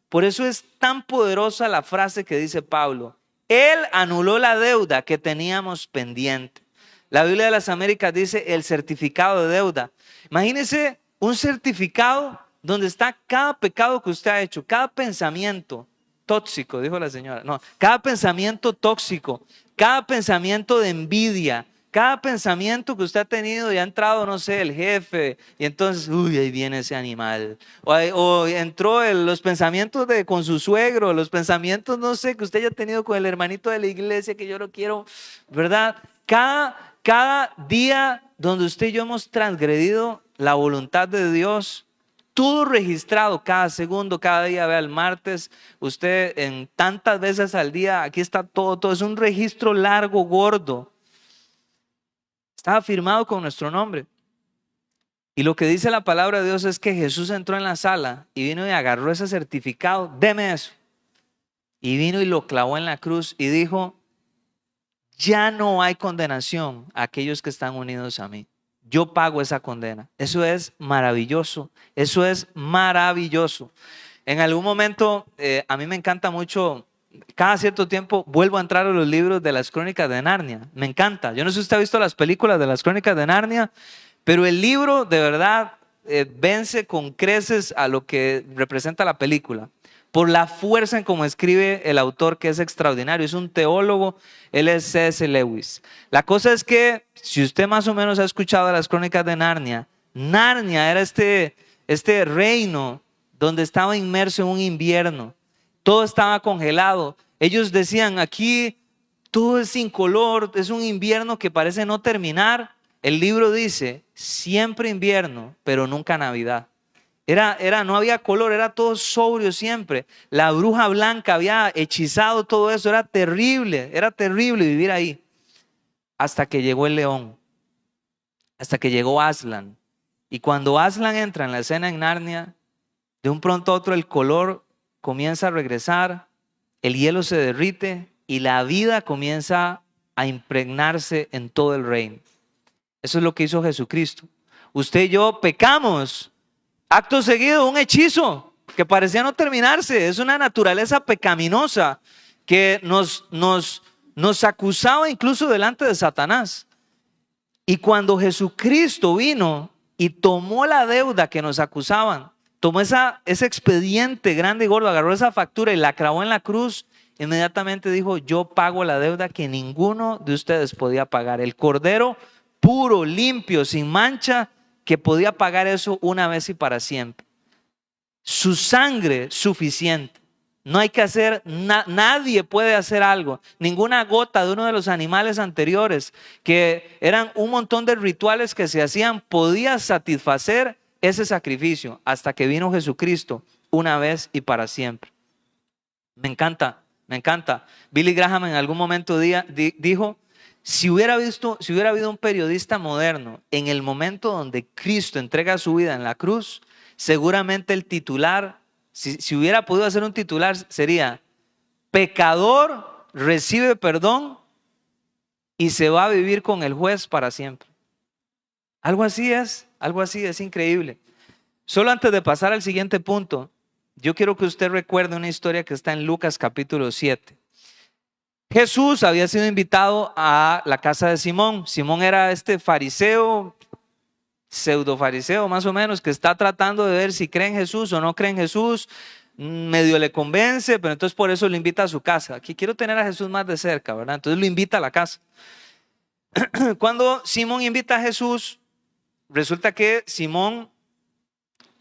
Por eso es tan poderosa la frase que dice Pablo. Él anuló la deuda que teníamos pendiente. La Biblia de las Américas dice el certificado de deuda. Imagínese un certificado donde está cada pecado que usted ha hecho, cada pensamiento tóxico, dijo la señora. No, cada pensamiento tóxico, cada pensamiento de envidia, cada pensamiento que usted ha tenido y ha entrado, no sé, el jefe, y entonces, uy, ahí viene ese animal. O entró los pensamientos con su suegro, los pensamientos, no sé, que usted haya tenido con el hermanito de la iglesia, que yo lo quiero, ¿verdad? Cada día donde usted y yo hemos transgredido la voluntad de Dios, todo registrado, cada segundo, cada día, vea, el martes, usted en tantas veces al día, aquí está todo, es un registro largo, gordo. Estaba firmado con nuestro nombre. Y lo que dice la palabra de Dios es que Jesús entró en la sala y vino y agarró ese certificado. Deme eso. y vino y lo clavó en la cruz y dijo, ya no hay condenación a aquellos que están unidos a mí. Yo pago esa condena. Eso es maravilloso. Eso es maravilloso. En algún momento, a mí me encanta mucho, cada cierto tiempo vuelvo a entrar a los libros de las Crónicas de Narnia. Me encanta. Yo no sé si usted ha visto las películas de las Crónicas de Narnia, pero el libro de verdad vence con creces a lo que representa la película. Por la fuerza en cómo escribe el autor, que es extraordinario. Es un teólogo, él es C.S. Lewis. La cosa es que, si usted más o menos ha escuchado las Crónicas de Narnia, Narnia era este reino donde estaba inmerso en un invierno. Todo estaba congelado. Ellos decían, aquí todo es sin color, es un invierno que parece no terminar. El libro dice, siempre invierno, pero nunca Navidad. No había color, era todo sobrio siempre. La bruja blanca había hechizado todo eso, era terrible vivir ahí. Hasta que llegó el león, hasta que llegó Aslan. Y cuando Aslan entra en la escena en Narnia, de un pronto a otro el color comienza a regresar, el hielo se derrite y la vida comienza a impregnarse en todo el reino. Eso es lo que hizo Jesucristo. Usted y yo pecamos. Acto seguido, un hechizo que parecía no terminarse. Es una naturaleza pecaminosa que nos acusaba incluso delante de Satanás. Y cuando Jesucristo vino y tomó la deuda que nos acusaban, tomó ese expediente grande y gordo, agarró esa factura y la clavó en la cruz, inmediatamente dijo, yo pago la deuda que ninguno de ustedes podía pagar. El cordero puro, limpio, sin mancha, que podía pagar eso una vez y para siempre. Su sangre suficiente. No hay que hacer, nadie puede hacer algo. Ninguna gota de uno de los animales anteriores, que eran un montón de rituales que se hacían, podía satisfacer ese sacrificio hasta que vino Jesucristo una vez y para siempre. Me encanta, me encanta. Billy Graham en algún momento dijo, si hubiera habido un periodista moderno en el momento donde Cristo entrega su vida en la cruz, seguramente el titular, si hubiera podido hacer un titular, sería: pecador recibe perdón y se va a vivir con el juez para siempre. Algo así es increíble. Solo antes de pasar al siguiente punto, yo quiero que usted recuerde una historia que está en Lucas capítulo 7. Jesús había sido invitado a la casa de Simón. Simón era este fariseo, pseudo fariseo más o menos, que está tratando de ver si cree en Jesús o no cree en Jesús. Medio le convence, pero entonces por eso lo invita a su casa. Aquí quiero tener a Jesús más de cerca, ¿verdad? Entonces lo invita a la casa. Cuando Simón invita a Jesús, resulta que Simón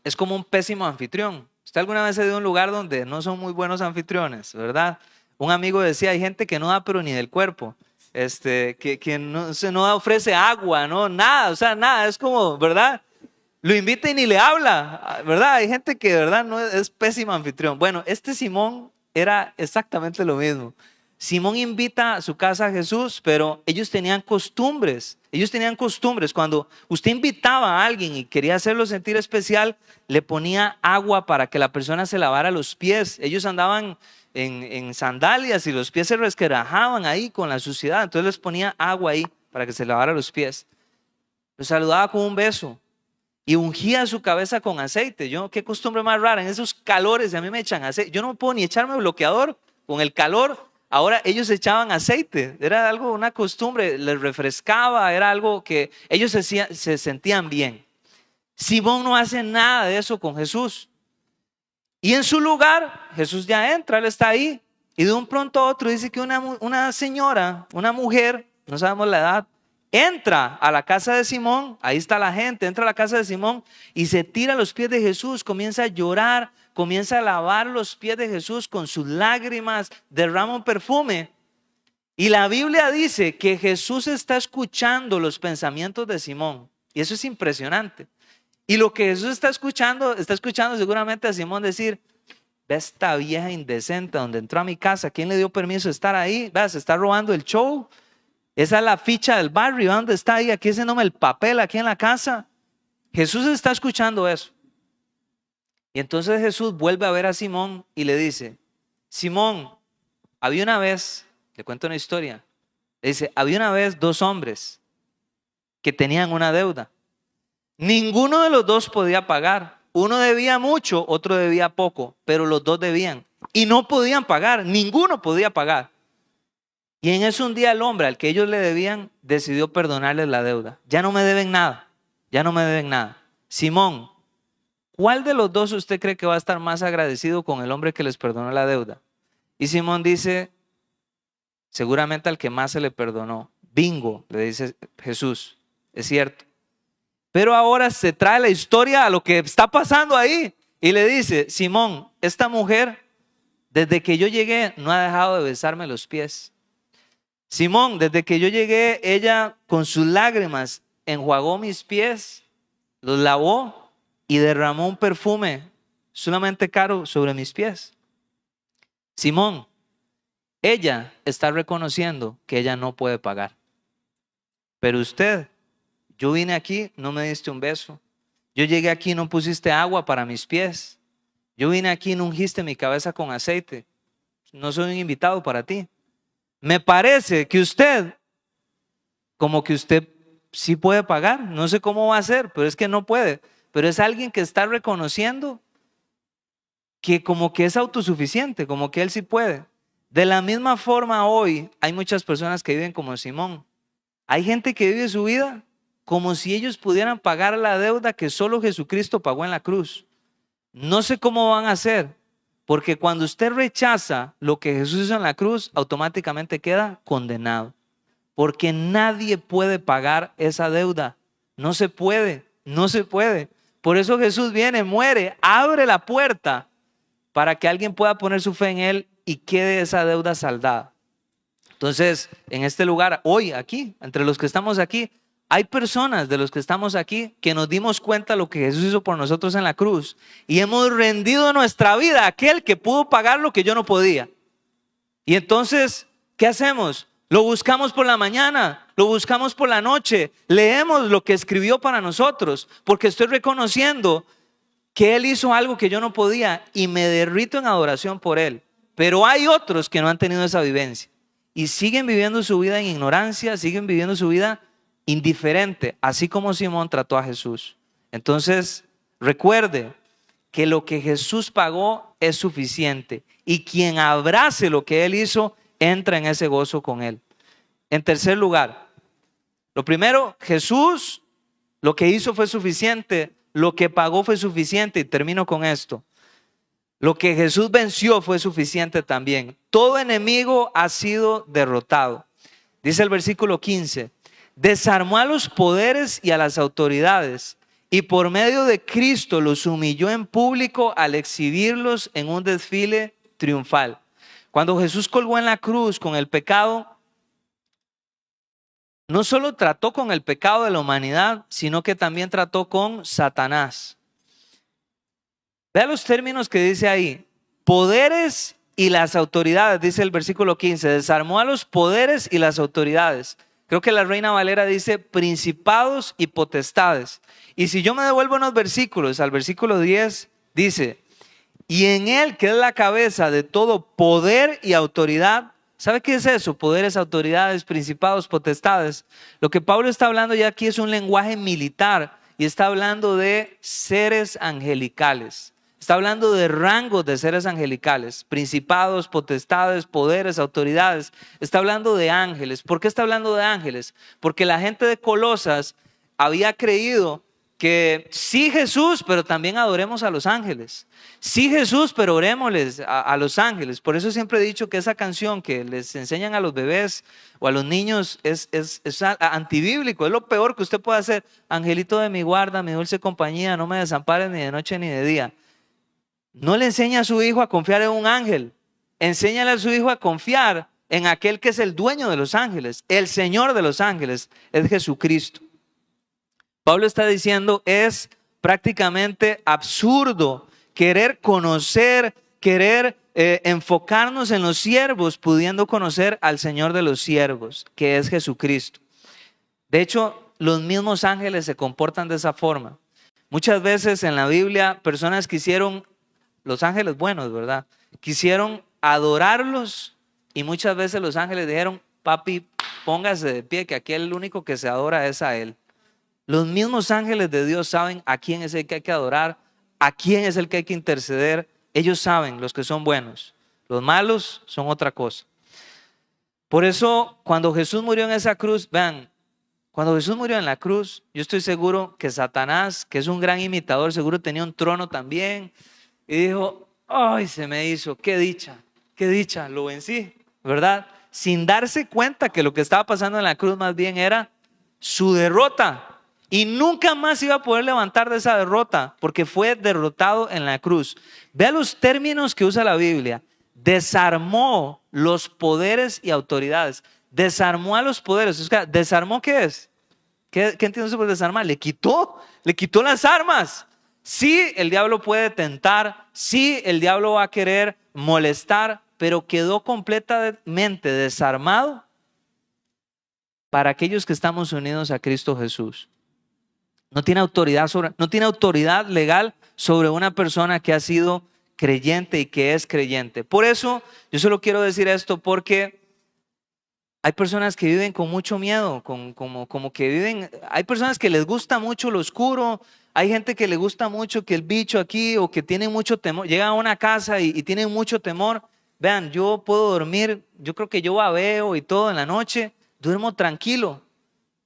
es como un pésimo anfitrión. ¿Usted alguna vez ha ido a un lugar donde no son muy buenos anfitriones, verdad? Un amigo decía, hay gente que no da pero ni del cuerpo, que no ofrece agua, no, nada, o sea, nada, es como, ¿verdad? Lo invita y ni le habla, ¿verdad? Hay gente que, ¿verdad? No es pésimo anfitrión. Bueno, este Simón era exactamente lo mismo. Simón invita a su casa a Jesús, pero ellos tenían costumbres. Cuando usted invitaba a alguien y quería hacerlo sentir especial, le ponía agua para que la persona se lavara los pies. Ellos andaban en sandalias y los pies se resquebrajaban ahí con la suciedad. Entonces les ponía agua ahí para que se lavara los pies. Los saludaba con un beso y ungía su cabeza con aceite. Qué costumbre más rara, en esos calores, a mí me echan aceite. Yo no puedo ni echarme bloqueador con el calor. Ahora ellos echaban aceite, era algo, una costumbre, les refrescaba, era algo que ellos se sentían bien. Simón no hace nada de eso con Jesús. Y en su lugar, Jesús ya entra, él está ahí. Y de un pronto a otro dice que una señora, una mujer, no sabemos la edad, entra a la casa de Simón, ahí está la gente, entra a la casa de Simón y se tira a los pies de Jesús, comienza a llorar, comienza a lavar los pies de Jesús con sus lágrimas, derrama un perfume. Y la Biblia dice que Jesús está escuchando los pensamientos de Simón. Y eso es impresionante. Y lo que Jesús está escuchando seguramente a Simón decir: ve esta vieja indecente donde entró a mi casa, ¿quién le dio permiso de estar ahí? Ve, se está robando el show. Esa es la ficha del barrio, ¿dónde está ahí? Aquí haciéndome el papel aquí en la casa. Jesús está escuchando eso. Y entonces Jesús vuelve a ver a Simón y le dice: Simón, Había una vez, le cuento una historia, dice, había una vez dos hombres que tenían una deuda. Ninguno de los dos podía pagar. Uno debía mucho, otro debía poco, pero los dos debían. Y no podían pagar, ninguno podía pagar. Y en eso un día el hombre al que ellos le debían decidió perdonarles la deuda. Ya no me deben nada, ya no me deben nada. Simón, ¿cuál de los dos usted cree que va a estar más agradecido con el hombre que les perdonó la deuda? Y Simón dice, seguramente al que más se le perdonó. Bingo, le dice Jesús, es cierto. Pero ahora se trae la historia a lo que está pasando ahí. Y le dice, Simón, esta mujer, desde que yo llegué, no ha dejado de besarme los pies. Simón, desde que yo llegué, ella con sus lágrimas enjuagó mis pies, los lavó y derramó un perfume sumamente caro sobre mis pies. Simón, ella está reconociendo que ella no puede pagar. Pero usted, yo vine aquí, no me diste un beso. Yo llegué aquí, no pusiste agua para mis pies. Yo vine aquí, no ungiste mi cabeza con aceite. No soy un invitado para ti. Me parece que usted, como que usted sí puede pagar. No sé cómo va a ser, pero es que no puede. Pero es alguien que está reconociendo que como que es autosuficiente, como que él sí puede. De la misma forma hoy hay muchas personas que viven como Simón. Hay gente que vive su vida como si ellos pudieran pagar la deuda que solo Jesucristo pagó en la cruz. No sé cómo van a hacer, porque cuando usted rechaza lo que Jesús hizo en la cruz, automáticamente queda condenado. Porque nadie puede pagar esa deuda. No se puede, no se puede. Por eso Jesús viene, muere, abre la puerta para que alguien pueda poner su fe en Él y quede esa deuda saldada. Entonces, en este lugar, hoy aquí, entre los que estamos aquí, hay personas de los que estamos aquí que nos dimos cuenta de lo que Jesús hizo por nosotros en la cruz y hemos rendido nuestra vida a aquel que pudo pagar lo que yo no podía. Y entonces, ¿qué hacemos? Lo buscamos por la mañana, lo buscamos por la noche, leemos lo que escribió para nosotros, porque estoy reconociendo que Él hizo algo que yo no podía y me derrito en adoración por Él. Pero hay otros que no han tenido esa vivencia y siguen viviendo su vida en ignorancia, siguen viviendo su vida indiferente, así como Simón trató a Jesús. Entonces, recuerde que lo que Jesús pagó es suficiente y quien abrace lo que Él hizo, entra en ese gozo con Él. En tercer lugar, lo primero, Jesús lo que hizo fue suficiente, lo que pagó fue suficiente y termino con esto. Lo que Jesús venció fue suficiente también. Todo enemigo ha sido derrotado. Dice el versículo 15, desarmó a los poderes y a las autoridades y por medio de Cristo los humilló en público al exhibirlos en un desfile triunfal. Cuando Jesús colgó en la cruz con el pecado, no solo trató con el pecado de la humanidad, sino que también trató con Satanás. Vea los términos que dice ahí. Poderes y las autoridades, dice el versículo 15. Desarmó a los poderes y las autoridades. Creo que la Reina Valera dice principados y potestades. Y si yo me devuelvo unos versículos, al versículo 10 dice, y en Él que es la cabeza de todo poder y autoridad. ¿Sabe qué es eso? Poderes, autoridades, principados, potestades. Lo que Pablo está hablando ya aquí es un lenguaje militar y está hablando de seres angelicales. Está hablando de rangos de seres angelicales, principados, potestades, poderes, autoridades. Está hablando de ángeles. ¿Por qué está hablando de ángeles? Porque la gente de Colosas había creído que sí Jesús, pero también adoremos a los ángeles. Sí Jesús, pero orémosles a los ángeles. Por eso siempre he dicho que esa canción que les enseñan a los bebés o a los niños es antibíblico, es lo peor que usted puede hacer. Angelito de mi guarda, mi dulce compañía, no me desampares ni de noche ni de día. No le enseña a su hijo a confiar en un ángel. Enséñale a su hijo a confiar en aquel que es el dueño de los ángeles, el Señor de los ángeles, es Jesucristo. Pablo está diciendo, es prácticamente absurdo querer conocer, querer enfocarnos en los siervos, pudiendo conocer al Señor de los siervos, que es Jesucristo. De hecho, los mismos ángeles se comportan de esa forma. Muchas veces en la Biblia, personas quisieron, los ángeles buenos, ¿verdad? Quisieron adorarlos y muchas veces los ángeles dijeron, papi, póngase de pie, que aquí el único que se adora es a Él. Los mismos ángeles de Dios saben a quién es el que hay que adorar, a quién es el que hay que interceder. Ellos saben, los que son buenos. Los malos son otra cosa. Por eso, cuando Jesús murió en esa cruz, vean, cuando Jesús murió en la cruz, yo estoy seguro que Satanás, que es un gran imitador, seguro tenía un trono también, y dijo, ay, se me hizo, qué dicha, lo vencí, ¿verdad? Sin darse cuenta que lo que estaba pasando en la cruz más bien era su derrota, y nunca más iba a poder levantar de esa derrota, porque fue derrotado en la cruz. Vea los términos que usa la Biblia. Desarmó los poderes y autoridades. Desarmó a los poderes. O sea, ¿desarmó qué es? ¿Qué entiende por desarmar? Le quitó las armas. Sí, el diablo puede tentar, sí, el diablo va a querer molestar, pero quedó completamente desarmado para aquellos que estamos unidos a Cristo Jesús. No tiene autoridad legal sobre una persona que ha sido creyente y que es creyente. Por eso yo solo quiero decir esto, porque hay personas que viven con mucho miedo, como que viven, hay personas que les gusta mucho lo oscuro, hay gente que le gusta mucho que el bicho aquí, o que tienen mucho temor, llegan a una casa y tienen mucho temor. Vean, yo puedo dormir, yo creo que yo babeo y todo en la noche, duermo tranquilo,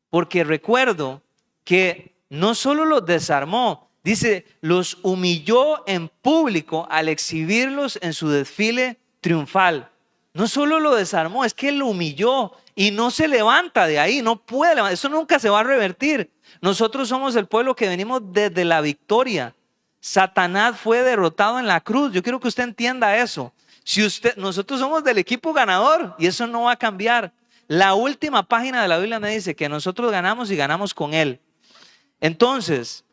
porque recuerdo que no solo los desarmó, dice, los humilló en público al exhibirlos en su desfile triunfal. No solo lo desarmó, es que lo humilló y no se levanta de ahí, no puede levantar, eso nunca se va a revertir. Nosotros somos el pueblo que venimos desde la victoria. Satanás fue derrotado en la cruz. Yo quiero que usted entienda eso. Nosotros somos del equipo ganador y eso no va a cambiar. La última página de la Biblia me dice que nosotros ganamos y ganamos con Él. Entonces,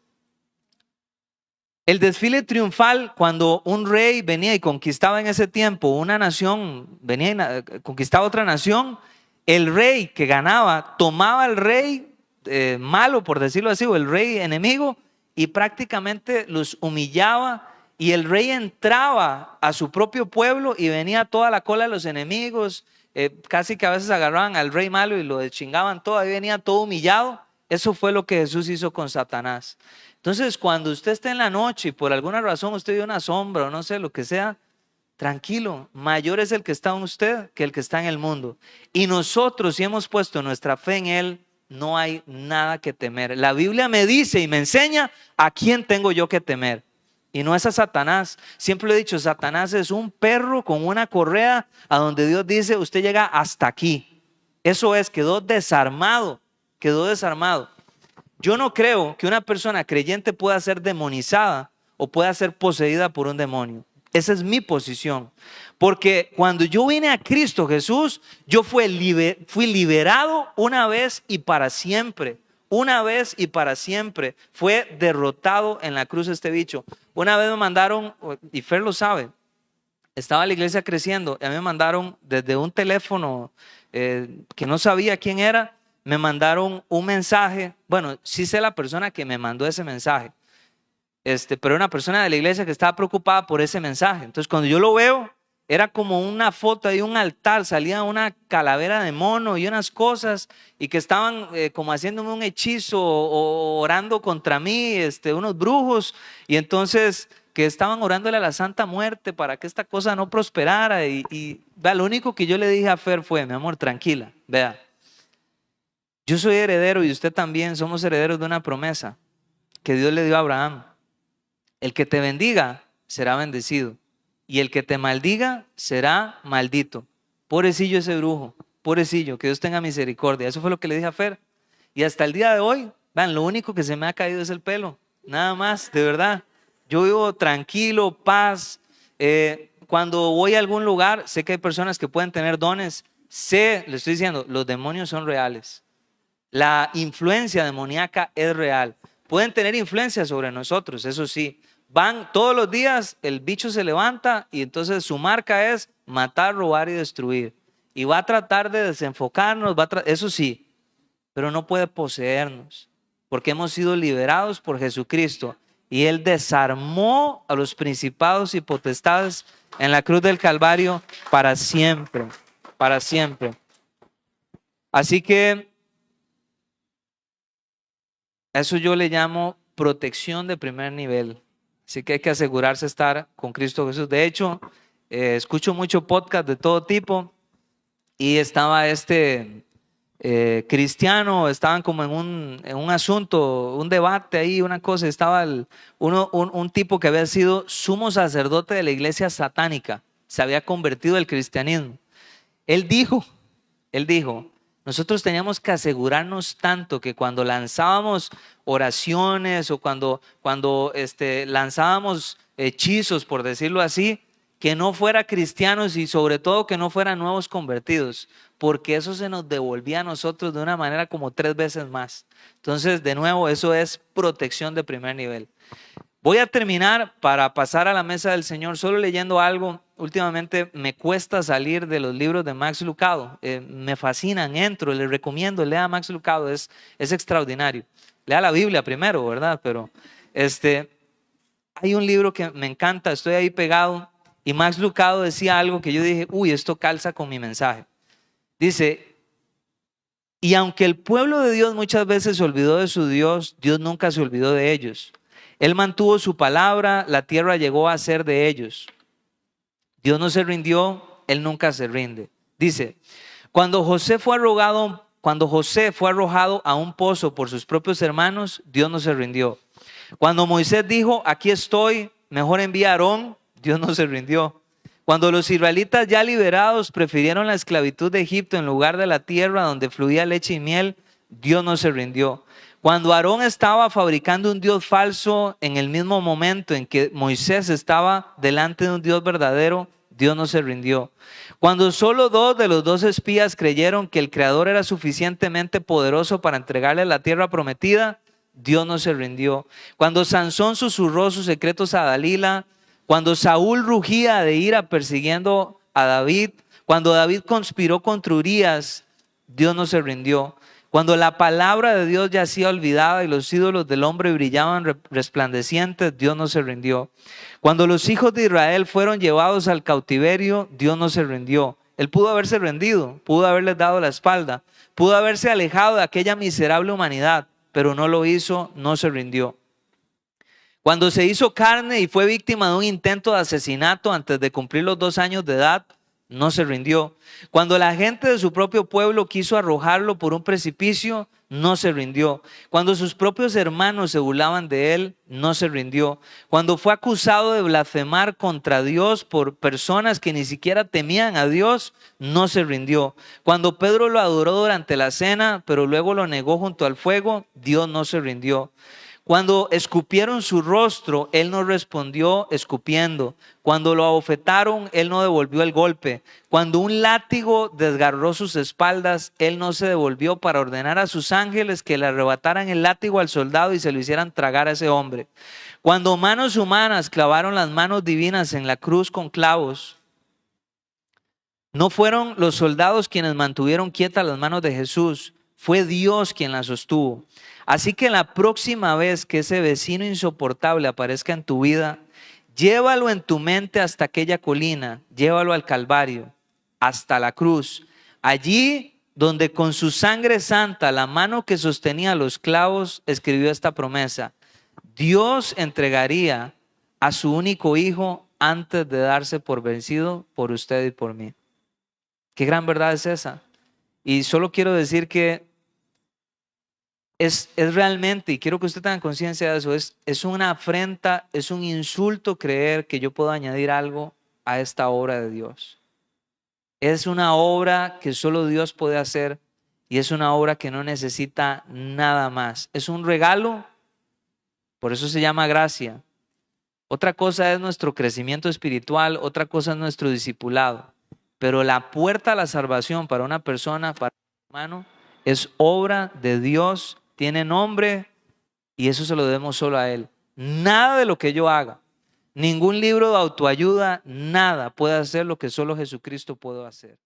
el desfile triunfal, cuando un rey venía y conquistaba en ese tiempo una nación, venía y conquistaba otra nación, el rey que ganaba tomaba al rey malo, por decirlo así, o el rey enemigo, y prácticamente los humillaba, y el rey entraba a su propio pueblo y venía toda la cola de los enemigos, casi que a veces agarraban al rey malo y lo deschingaban todo, ahí venía todo humillado. Eso fue lo que Jesús hizo con Satanás. Entonces, cuando usted esté en la noche y por alguna razón usted vio una sombra o no sé, lo que sea, tranquilo, mayor es el que está en usted que el que está en el mundo. Y nosotros, si hemos puesto nuestra fe en Él, no hay nada que temer. La Biblia me dice y me enseña a quién tengo yo que temer. Y no es a Satanás. Siempre lo he dicho, Satanás es un perro con una correa a donde Dios dice, usted llega hasta aquí. Eso es, quedó desarmado. Yo no creo que una persona creyente pueda ser demonizada o pueda ser poseída por un demonio. Esa es mi posición. Porque cuando yo vine a Cristo Jesús, yo fui liberado una vez y para siempre. Una vez y para siempre. Fue derrotado en la cruz este bicho. Una vez me mandaron, y Fer lo sabe, estaba la iglesia creciendo y a mí me mandaron desde un teléfono que no sabía quién era. Me mandaron un mensaje, bueno, sí sé la persona que me mandó ese mensaje, pero una persona de la iglesia que estaba preocupada por ese mensaje. Entonces cuando yo lo veo, era como una foto de un altar, salía una calavera de mono y unas cosas, y que estaban como haciéndome un hechizo o orando contra mí, unos brujos, y entonces que estaban orándole a la Santa Muerte para que esta cosa no prosperara, y vea, lo único que yo le dije a Fer fue, mi amor, tranquila, vea. Yo soy heredero y usted también, somos herederos de una promesa que Dios le dio a Abraham. El que te bendiga será bendecido y el que te maldiga será maldito. Pobrecillo ese brujo, pobrecillo, que Dios tenga misericordia. Eso fue lo que le dije a Fer. Y hasta el día de hoy, vean, lo único que se me ha caído es el pelo, nada más, de verdad. Yo vivo tranquilo, paz. Cuando voy a algún lugar, sé que hay personas que pueden tener dones. Le estoy diciendo, los demonios son reales. La influencia demoníaca es real. Pueden tener influencia sobre nosotros, eso sí. Van todos los días, el bicho se levanta y entonces su marca es matar, robar y destruir. Y va a tratar de desenfocarnos, eso sí, pero no puede poseernos, porque hemos sido liberados por Jesucristo. Y Él desarmó a los principados y potestades en la cruz del Calvario para siempre. para siempre. Así que eso yo le llamo protección de primer nivel. Así que hay que asegurarse de estar con Cristo Jesús. De hecho, escucho mucho podcast de todo tipo y estaba cristiano, estaban como en un asunto, un debate ahí, una cosa, estaba un tipo que había sido sumo sacerdote de la iglesia satánica, se había convertido al cristianismo. Él dijo, nosotros teníamos que asegurarnos tanto que cuando lanzábamos oraciones o cuando lanzábamos hechizos, por decirlo así, que no fuera cristianos y sobre todo que no fueran nuevos convertidos, porque eso se nos devolvía a nosotros de una manera como 3 veces más. Entonces, de nuevo, eso es protección de primer nivel. Voy a terminar para pasar a la mesa del Señor solo leyendo algo. Últimamente me cuesta salir de los libros de Max Lucado. Me fascinan, entro, les recomiendo, lea a Max Lucado, es extraordinario. Lea la Biblia primero, ¿verdad? Pero hay un libro que me encanta, estoy ahí pegado, y Max Lucado decía algo que yo dije, uy, esto calza con mi mensaje. Dice, y aunque el pueblo de Dios muchas veces se olvidó de su Dios, Dios nunca se olvidó de ellos. Él mantuvo su palabra, la tierra llegó a ser de ellos. Dios no se rindió, Él nunca se rinde. Dice, cuando José fue arrojado a un pozo por sus propios hermanos, Dios no se rindió. Cuando Moisés dijo, aquí estoy, mejor envía a Aarón, Dios no se rindió. Cuando los israelitas ya liberados prefirieron la esclavitud de Egipto en lugar de la tierra donde fluía leche y miel, Dios no se rindió. Cuando Aarón estaba fabricando un Dios falso en el mismo momento en que Moisés estaba delante de un Dios verdadero, Dios no se rindió. Cuando solo 2 de los 2 espías creyeron que el Creador era suficientemente poderoso para entregarle la tierra prometida, Dios no se rindió. Cuando Sansón susurró sus secretos a Dalila, cuando Saúl rugía de ira persiguiendo a David, cuando David conspiró contra Urías, Dios no se rindió. Cuando la palabra de Dios yacía olvidada y los ídolos del hombre brillaban resplandecientes, Dios no se rindió. Cuando los hijos de Israel fueron llevados al cautiverio, Dios no se rindió. Él pudo haberse rendido, pudo haberles dado la espalda, pudo haberse alejado de aquella miserable humanidad, pero no lo hizo, no se rindió. Cuando se hizo carne y fue víctima de un intento de asesinato antes de cumplir los 2 años de edad, no se rindió. Cuando la gente de su propio pueblo quiso arrojarlo por un precipicio, no se rindió. Cuando sus propios hermanos se burlaban de él, no se rindió. Cuando fue acusado de blasfemar contra Dios por personas que ni siquiera temían a Dios, no se rindió. Cuando Pedro lo adoró durante la cena, pero luego lo negó junto al fuego, Dios no se rindió. Cuando escupieron su rostro, él no respondió escupiendo. Cuando lo abofetaron, él no devolvió el golpe. Cuando un látigo desgarró sus espaldas, él no se devolvió para ordenar a sus ángeles que le arrebataran el látigo al soldado y se lo hicieran tragar a ese hombre. Cuando manos humanas clavaron las manos divinas en la cruz con clavos, no fueron los soldados quienes mantuvieron quietas las manos de Jesús, fue Dios quien las sostuvo. Así que la próxima vez que ese vecino insoportable aparezca en tu vida, llévalo en tu mente hasta aquella colina, llévalo al Calvario, hasta la cruz. Allí donde con su sangre santa, la mano que sostenía los clavos, escribió esta promesa. Dios entregaría a su único hijo antes de darse por vencido por usted y por mí. Qué gran verdad es esa. Y solo quiero decir que es realmente, y quiero que usted tenga conciencia de eso, es una afrenta, es un insulto creer que yo puedo añadir algo a esta obra de Dios. Es una obra que solo Dios puede hacer y es una obra que no necesita nada más. Es un regalo, por eso se llama gracia. Otra cosa es nuestro crecimiento espiritual, otra cosa es nuestro discipulado. Pero la puerta a la salvación para una persona, para un hermano, es obra de Dios, tiene nombre y eso se lo debemos solo a Él. Nada de lo que yo haga, ningún libro de autoayuda, nada puede hacer lo que solo Jesucristo puede hacer.